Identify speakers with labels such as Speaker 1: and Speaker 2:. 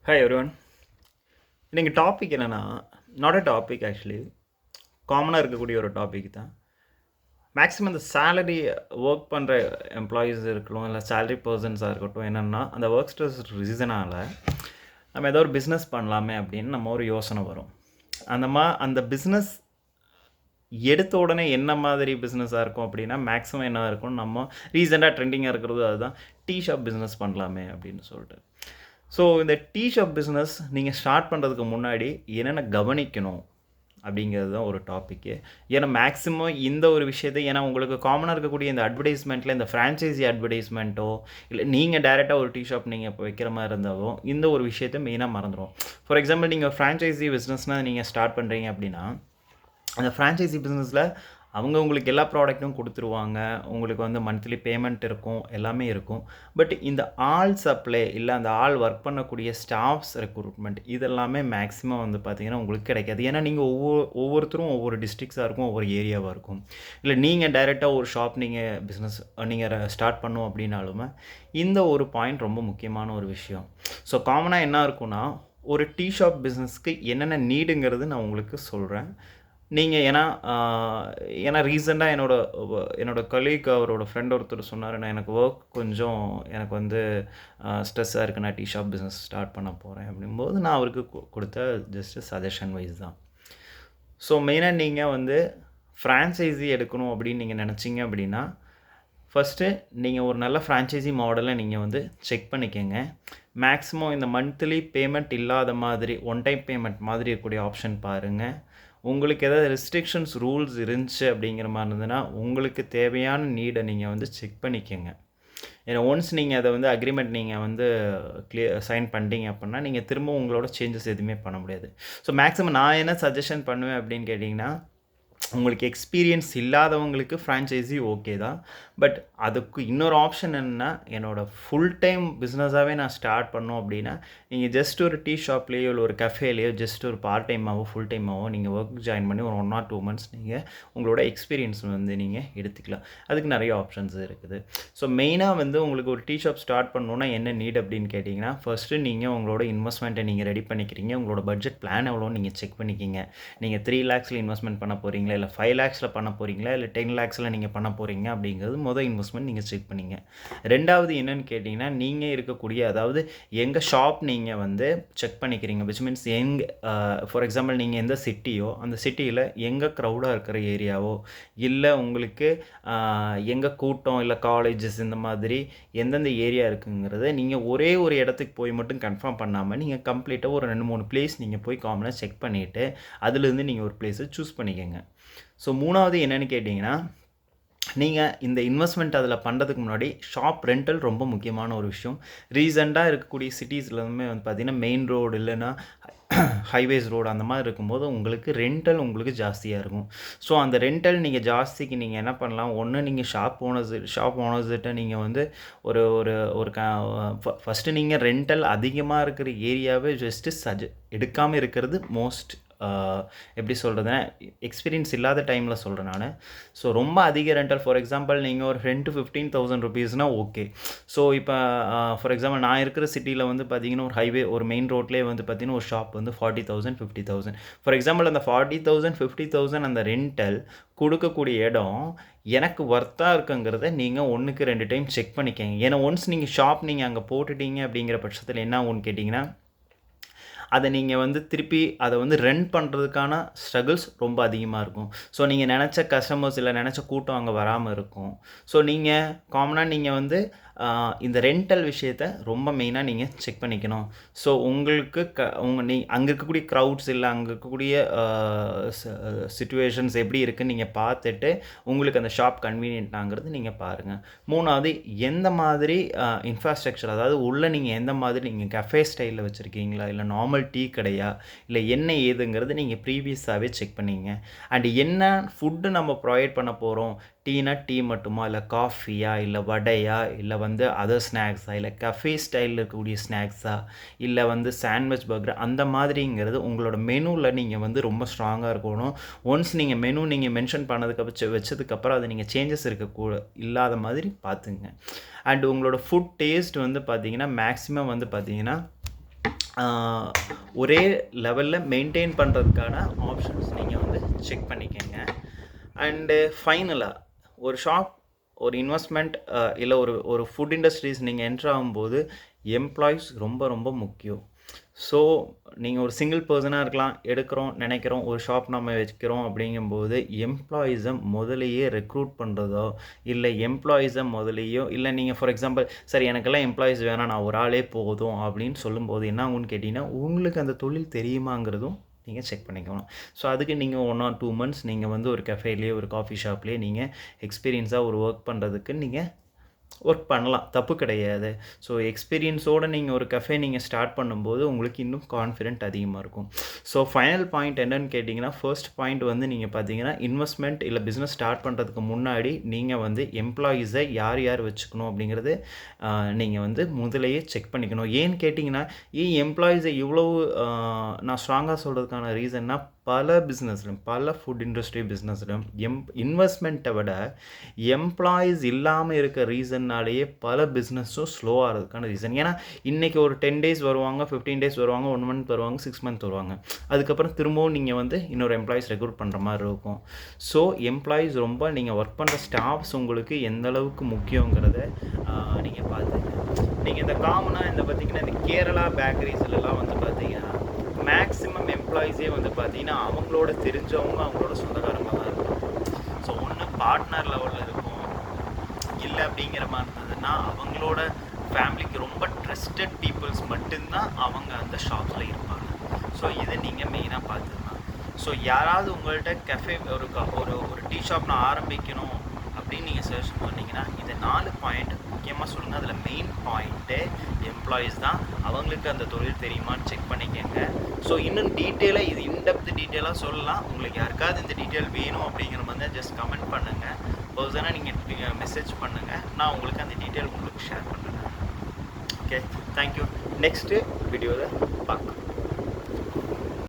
Speaker 1: Hi everyone. இன்னைக்கு topic என்னென்னா, not a topic actually, காமனாக இருக்கக்கூடிய ஒரு டாபிக் தான். மேக்ஸிமம் இந்த சேலரி ஒர்க் பண்ணுற எம்ப்ளாயீஸ் இருக்கட்டும், இல்லை சேலரி பர்சன்ஸாக இருக்கட்டும், என்னென்னா அந்த ஒர்க் ஸ்ட்ரெஸ் ரீசனால் நம்ம ஏதோ ஒரு பிஸ்னஸ் பண்ணலாமே அப்படின்னு நம்ம ஒரு யோசனை வரும். அந்த பிஸ்னஸ் எடுத்த உடனே என்ன மாதிரி பிஸ்னஸாக இருக்கும் அப்படின்னா, மேக்ஸிமம் என்ன இருக்கும், நம்ம ரீசெண்டாக ட்ரெண்டிங்காக இருக்கிறது அதுதான், டீ ஷாப் பிஸ்னஸ் பண்ணலாமே அப்படின்னு சொல்லிட்டு. ஸோ இந்த டீ ஷாப் பிஸ்னஸ் நீங்கள் ஸ்டார்ட் பண்ணுறதுக்கு முன்னாடி என்னென்ன கவனிக்கணும் அப்படிங்கிறது தான் ஒரு டாப்பிக்கு. ஏன்னா மேக்ஸிமம் இந்த ஒரு விஷயத்தை, ஏன்னா உங்களுக்கு காமனாக இருக்கக்கூடிய இந்த அட்வர்டைஸ்மெண்ட்டில் இந்த ஃப்ரான்ச்சைஸி அட்வர்டைஸ்மெண்ட்டோ, இல்லை நீங்கள் டேரெக்டாக ஒரு டீ ஷாப் நீங்கள் இப்போ வைக்கிற மாதிரி இருந்தாலும் இந்த ஒரு விஷயத்தை மெயினாக மறந்துடும். ஃபார் எக்ஸாம்பிள், நீங்கள் ஃப்ரான்ச்சைஸி பிஸ்னஸ்னால் நீங்கள் ஸ்டார்ட் பண்ணுறீங்க அப்படின்னா, அந்த ஃப்ரான்ச்சைஸி பிஸ்னஸில் அவங்க உங்களுக்கு எல்லா ப்ராடக்ட்டும் கொடுத்துருவாங்க, உங்களுக்கு வந்து மந்த்லி பேமெண்ட் இருக்கும், எல்லாமே இருக்கும். பட் இந்த ஆள் சப்ளை, இல்லை அந்த ஆள் ஒர்க் பண்ணக்கூடிய ஸ்டாஃப்ஸ் ரெக்ரூட்மெண்ட், இதெல்லாமே மேக்ஸிமம் வந்து பார்த்திங்கன்னா உங்களுக்கு கிடைக்காது. ஏன்னா நீங்கள் ஒவ்வொருத்தரும் ஒவ்வொரு டிஸ்ட்ரிக்ஸாக இருக்கும், ஒவ்வொரு ஏரியாவாக இருக்கும். இல்லை நீங்கள் டைரெக்டாக ஒரு ஷாப் நீங்கள் பிஸ்னஸ் நீங்கள் ஸ்டார்ட் பண்ணோம் அப்படின்னாலுமே இந்த ஒரு பாயிண்ட் ரொம்ப முக்கியமான ஒரு விஷயம். ஸோ காமனாக என்ன இருக்குன்னா, ஒரு டீ ஷாப் பிஸ்னஸ்க்கு என்னென்ன நீடுங்கிறது நான் உங்களுக்கு சொல்கிறேன். நீங்கள் ஏன்னா ரீசெண்டாக என்னோட கலீக் அவரோட ஃப்ரெண்ட் ஒருத்தர் சொன்னார், நான் எனக்கு ஒர்க் கொஞ்சம் எனக்கு வந்து ஸ்ட்ரெஸ்ஸாக இருக்குது, நான் டீ ஷாப் பிஸ்னஸ் ஸ்டார்ட் பண்ண போகிறேன் அப்படிங்கும்போது நான் அவருக்கு கொடுத்த ஜஸ்ட்டு சஜஷன் வைஸ் தான். ஸோ மெயினாக நீங்கள் வந்து ஃப்ரான்ச்சைஸி எடுக்கணும் அப்படின்னு நீங்கள் நினச்சிங்க அப்படின்னா, ஃபஸ்ட்டு நீங்கள் ஒரு நல்ல ஃப்ரான்ச்சைஸி மாடலை நீங்கள் வந்து செக் பண்ணிக்கோங்க. மேக்ஸிமம் இந்த மந்த்லி பேமெண்ட் இல்லாத மாதிரி, ஒன் டைம் பேமெண்ட் மாதிரி இருக்கக்கூடிய ஆப்ஷன் பாருங்கள். உங்களுக்கு எதாவது ரெஸ்ட்ரிக்ஷன்ஸ் ரூல்ஸ் இருந்துச்சு அப்படிங்கிற மாதிரி இருந்ததுன்னா, உங்களுக்கு தேவையான நீடை நீங்கள் வந்து செக் பண்ணிக்கோங்க. ஏன்னா ஒன்ஸ் நீங்கள் அதை வந்து அக்ரிமெண்ட் நீங்கள் வந்து சைன் பண்ணிட்டீங்க அப்படின்னா, நீங்கள் திரும்ப உங்களோட சேஞ்சஸ் எதுவுமே பண்ண முடியாது. ஸோ மேக்ஸிமம் நான் என்ன சஜஷன் பண்ணுவேன் அப்படின்னு கேட்டிங்கன்னா, உங்களுக்கு எக்ஸ்பீரியன்ஸ் இல்லாதவங்களுக்கு ஃப்ரான்ச்சைஸி ஓகே தான். பட் அதுக்கு இன்னொரு ஆப்ஷன் என்னென்னா, என்னோடய ஃபுல் டைம் பிஸ்னஸாகவே நான் ஸ்டார்ட் பண்ணோம் அப்படின்னா, நீங்கள் ஜஸ்ட் ஒரு டீ ஷாப்லேயோ இல்லை ஒரு கஃபேலேயோ ஜஸ்ட் ஒரு பார்ட் டைமாகவோ ஃபுல் டைமாகவோ நீங்கள் ஒர்க் ஜாயின் பண்ணி ஒரு 1 or 2 months நீங்கள் உங்களோட எக்ஸ்பீரியன்ஸ் வந்து நீங்கள் எடுத்துக்கலாம். அதுக்கு நிறைய ஆப்ஷன்ஸ் இருக்குது. ஸோ மெயினாக வந்து உங்களுக்கு ஒரு டீ ஷாப் ஸ்டார்ட் பண்ணணுன்னா என்ன நீட் அப்படின்னு கேட்டிங்கன்னா, ஃபஸ்ட்டு நீங்கள் உங்களோட இன்வெஸ்ட்மெண்ட்டை நீங்கள் ரெடி பண்ணிக்கிறீங்க. உங்களோட பட்ஜெட் பிளான் எவ்வளோன்னு நீங்கள் செக் பண்ணிக்கிங்க. நீங்கள் 3 lakhs இன்வெஸ்ட்மெண்ட் பண்ண போகிறீங்களா, இல்லை 5 lakhs பண்ண போகிறீங்களா, இல்லை 10 lakhs நீங்கள் பண்ண போகிறீங்க அப்படிங்கிறது இன்வெஸ்ட்மெண்ட் நீங்கள் செக் பண்ணிங்க. ரெண்டாவது என்னன்னு கேட்டிங்கன்னா, நீங்கள் இருக்கக்கூடிய, அதாவது எங்கள் ஷாப் நீங்கள் வந்து செக் பண்ணிக்கிறீங்க. விச் மீன்ஸ் ஃபார் எக்ஸாம்பிள் நீங்கள் எந்த சிட்டியோ அந்த சிட்டியில் எங்கே க்ரௌடாக இருக்கிற ஏரியாவோ, இல்லை உங்களுக்கு எங்கே கூட்டம், இல்லை காலேஜஸ், இந்த மாதிரி எந்தெந்த ஏரியா இருக்குங்கிறத நீங்கள் ஒரே ஒரு இடத்துக்கு போய் மட்டும் கன்ஃபார்ம் பண்ணாமல் நீங்கள் கம்ப்ளீட்டாக ஒரு 2-3 பிளேஸ் நீங்கள் போய் காமனாக செக் பண்ணிவிட்டு அதுலேருந்து நீங்கள் ஒரு பிளேஸை சூஸ் பண்ணிக்கோங்க. ஸோ மூணாவது என்னென்னு கேட்டிங்கன்னா, நீங்கள் இந்த இன்வெஸ்ட்மெண்ட் அதில் பண்ணுறதுக்கு முன்னாடி ஷாப் ரெண்டல் ரொம்ப முக்கியமான ஒரு விஷயம். ரீசெண்டாக இருக்கக்கூடிய சிட்டிஸ்லேருந்துமே வந்து பார்த்திங்கன்னா, மெயின் ரோடு இல்லைன்னா ஹைவேஸ் ரோடு அந்த மாதிரி இருக்கும்போது உங்களுக்கு ரெண்டல் உங்களுக்கு ஜாஸ்தியாக இருக்கும். ஸோ அந்த ரெண்டல் நீங்கள் ஜாஸ்திக்கு நீங்கள் என்ன பண்ணலாம், ஒன்று நீங்கள் ஷாப் ஓனர்ஸ்கிட்ட நீங்கள் வந்து ஒரு ஒரு ஒரு ஃபஸ்ட்டு நீங்கள் ரெண்டல் அதிகமாக இருக்கிற ஏரியாவே ஜஸ்ட்டு எடுக்காமல் இருக்கிறது மோஸ்ட் எப்படி சொல்கிறதுனா, எக்ஸ்பீரியன்ஸ் இல்லாத டைமில் சொல்கிறேன் நான். ஸோ ரொம்ப அதிக ரெண்டல், ஃபார் எக்ஸாம்பிள் நீங்கள் ஒரு 10,000 to 15,000 rupeesனால் ஓகே. ஸோ இப்போ ஃபார் எக்ஸாம்பிள் நான் இருக்கிற சிட்டியில் வந்து பார்த்திங்கன்னா, ஒரு மெயின் ரோட்லேயே வந்து பார்த்திங்கன்னா ஒரு ஷாப் வந்து 40,000 50,000. ஃபார் எக்ஸாம்பிள் அந்த 40,000 50,000 அந்த ரெண்டல் கொடுக்கக்கூடிய இடம் எனக்கு ஒர்த்தாக இருக்குங்கிறத நீங்கள் 1க்கு 2 டைம் செக் பண்ணிக்கங்க. ஏன்னா ஒன்ஸ் நீங்கள் ஷாப் நீங்கள் அங்கே போட்டுட்டீங்க அப்படிங்கிற பட்சத்தில் என்ன ஆகும்னு கேட்டிங்கன்னா, அதை நீங்கள் வந்து திருப்பி அதை வந்து ரன் பண்ணுறதுக்கான ஸ்ட்ரகிள்ஸ் ரொம்ப அதிகமாக இருக்கும். ஸோ நீங்கள் நினச்ச கஸ்டமர்ஸ் இல்லை நினச்ச கூட்டம் அங்கே வராமல் இருக்கும். ஸோ நீங்கள் காமனாக நீங்கள் வந்து இந்த ரெண்டல் விஷயத்தை ரொம்ப மெயினாக நீங்கள் செக் பண்ணிக்கணும். ஸோ உங்களுக்கு அங்கே இருக்கக்கூடிய க்ரௌட்ஸ் இல்லை அங்கே இருக்கக்கூடிய சிச்சுவேஷன்ஸ் எப்படி இருக்குன்னு நீங்கள் பார்த்துட்டு உங்களுக்கு அந்த ஷாப் கன்வீனியன்ட்டாங்கிறது நீங்கள் பாருங்கள். மூணாவது, எந்த மாதிரி இன்ஃப்ராஸ்ட்ரக்சர், அதாவது உள்ளே நீங்கள் எந்த மாதிரி நீங்கள் கஃபே ஸ்டைலில் வச்சுருக்கீங்களா, இல்லை நார்மல் டீ கடையா, இல்லை என்ன ஏதுங்கிறது நீங்கள் ப்ரீவியஸாகவே செக் பண்ணிங்க. அண்ட் என்ன ஃபுட்டு நம்ம ப்ரொவைட் பண்ண போகிறோம், டீனா டீ மட்டுமா, இல்லை காஃபியா, இல்லை வடையா, இல்லை வந்து அதர் ஸ்நாக்ஸா, இல்லை கஃபே ஸ்டைலில் இருக்கக்கூடிய ஸ்நாக்ஸா, இல்லை வந்து சாண்ட்விச், பர்கர், அந்த மாதிரிங்கிறது உங்களோட மெனுவில் நீங்கள் வந்து ரொம்ப ஸ்ட்ராங்காக இருக்கணும். ஒன்ஸ் நீங்கள் மெனு நீங்கள் மென்ஷன் வச்சதுக்கப்புறம் அது நீங்கள் சேஞ்சஸ் இல்லாத மாதிரி பார்த்துங்க. அண்ட் உங்களோட ஃபுட் டேஸ்ட் வந்து பார்த்திங்கன்னா மேக்ஸிமம் வந்து பார்த்திங்கன்னா ஒரே லெவலில் மெயின்டைன் பண்ணுறதுக்கான ஆப்ஷன்ஸ் நீங்கள் வந்து செக் பண்ணிக்கோங்க. அண்டு ஃபைனலாக ஒரு ஷாப், ஒரு இன்வெஸ்ட்மெண்ட் இல்லை ஒரு ஃபுட் இண்டஸ்ட்ரீஸ் நீங்கள் என்ட்ரு ஆகும்போது எம்ப்ளாயீஸ் ரொம்ப ரொம்ப முக்கியம். ஸோ நீங்கள் ஒரு சிங்கிள் பர்சனாக இருக்கலாம், நினைக்கிறோம் ஒரு ஷாப் நம்ம வைக்கிறோம் அப்படிங்கும்போது எம்ப்ளாயீஸை முதலையே ரெக்ரூட் பண்ணுறதோ இல்லை எம்ப்ளாயீஸை முதலையோ இல்லை நீங்கள் ஃபார் எக்ஸாம்பிள் சரி எனக்கெல்லாம் எம்ப்ளாயீஸ் வேணாம் நான் ஒரு ஆளே போதும் அப்படின்னு சொல்லும்போது என்ன ஆகும்னு கேட்டிங்கன்னா உங்களுக்கு அந்த தொழில் தெரியுமாங்கிறதும் நீங்கள் செக் பண்ணிக்கணும். ஸோ அதுக்கு நீங்கள் 1 or 2 months நீங்கள் வந்து ஒரு கஃபேலேயே ஒரு காஃபி ஷாப்லேயே நீங்கள் எக்ஸ்பீரியன்ஸாக ஒரு ஒர்க் பண்ணுறதுக்கு நீங்கள் ஒர்க் பண்ணலாம், தப்பு கிடையாது. ஸோ எக்ஸ்பீரியன்ஸோடு நீங்கள் ஒரு கஃபே நீங்கள் ஸ்டார்ட் பண்ணும்போது உங்களுக்கு இன்னும் கான்ஃபிடென்ட் அதிகமாக இருக்கும். ஸோ ஃபைனல் பாயிண்ட் என்னன்னு கேட்டிங்கன்னா, ஃபர்ஸ்ட் பாயிண்ட் வந்து நீங்கள் பார்த்தீங்கன்னா இன்வெஸ்ட்மெண்ட் இல்லை பிஸ்னஸ் ஸ்டார்ட் பண்ணுறதுக்கு முன்னாடி நீங்கள் வந்து எம்ப்ளாயீஸை யார் யார் வச்சுக்கணும் அப்படிங்கிறது நீங்கள் வந்து முதலையே செக் பண்ணிக்கணும். ஏன்னு கேட்டிங்கன்னா ஏன் எம்ப்ளாயீஸை இவ்வளவு நான் ஸ்ட்ராங்காக சொல்கிறதுக்கான ரீசன்னா பல பிஸ்னஸ்லையும் பல ஃபுட் இண்டஸ்ட்ரி பிஸ்னஸ்லையும் இன்வெஸ்ட்மெண்ட்டை விட எம்ப்ளாயீஸ் இல்லாமல் இருக்க ரீசன்னாலேயே பல பிஸ்னஸும் ஸ்லோவாக இருக்கிறதுக்கான ரீசன். ஏன்னா இன்றைக்கி ஒரு 10 days வருவாங்க, 15 days வருவாங்க, 1 month வருவாங்க, 6 months வருவாங்க. அதுக்கப்புறம் திரும்பவும் நீங்கள் வந்து இன்னொரு எம்ப்ளாயீஸ் ரெக்ரூட் பண்ணுற மாதிரி இருக்கும். ஸோ எம்ப்ளாயீஸ் ரொம்ப நீங்கள் ஒர்க் பண்ணுற ஸ்டாஃப்ஸ் உங்களுக்கு எந்த அளவுக்கு முக்கியங்கிறத நீங்கள் பார்த்துங்க. நீங்கள் இந்த காமனாக இந்த பார்த்திங்கன்னா இந்த கேரளா பேக்கரிஸ்லாம் வந்து பார்த்தீங்கன்னா மேக்ஸிமம் எம்ப்ளாயீஸே வந்து பார்த்தீங்கன்னா அவங்களோட தெரிஞ்சவங்க, அவங்களோட சொந்தக்காரங்க தான் இருக்கும். ஸோ ஒன்று பார்ட்னர் லெவலில் இருக்கும், இல்லை அப்படிங்கிற மாதிரி இருந்ததுன்னா அவங்களோட ஃபேமிலிக்கு ரொம்ப ட்ரஸ்டட் பீப்புள்ஸ் மட்டும்தான் அவங்க அந்த ஷாப்ஸில் இருப்பாங்க. ஸோ இதை நீங்கள் மெயினாக பார்த்துக்கலாம். ஸோ யாராவது உங்கள்கிட்ட கஃபே ஒரு டீ ஷாப் நான் ஆரம்பிக்கணும் அப்படின்னு நீங்கள் சர்ச் பண்ணிங்கன்னா இந்த 4 பாயிண்ட் முக்கியமாக சொல்லுங்கள். அதில் மெயின் பாயிண்ட்டு எம்ப்ளாயீஸ் தான். அவங்களுக்கு அந்த தொழில் தெரியுமான்னு செக் பண்ணிக்கோங்க. ஸோ இன்னும் டீட்டெயிலாக இது இன்டெப்த் டீட்டெயிலாக சொல்லலாம். உங்களுக்கு யாருக்காவது இந்த டீட்டெயில் வேணும் அப்படிங்கிற மாதிரி ஜஸ்ட் கமெண்ட் பண்ணுங்கள். பர்சனாக நீங்கள் மெசேஜ் பண்ணுங்கள், நான் உங்களுக்கு அந்த டீட்டெயில் உங்களுக்கு ஷேர் பண்ணுறேன். Okay, thank you. நெக்ஸ்ட்டு வீடியோவில் பார்க்கலாம்.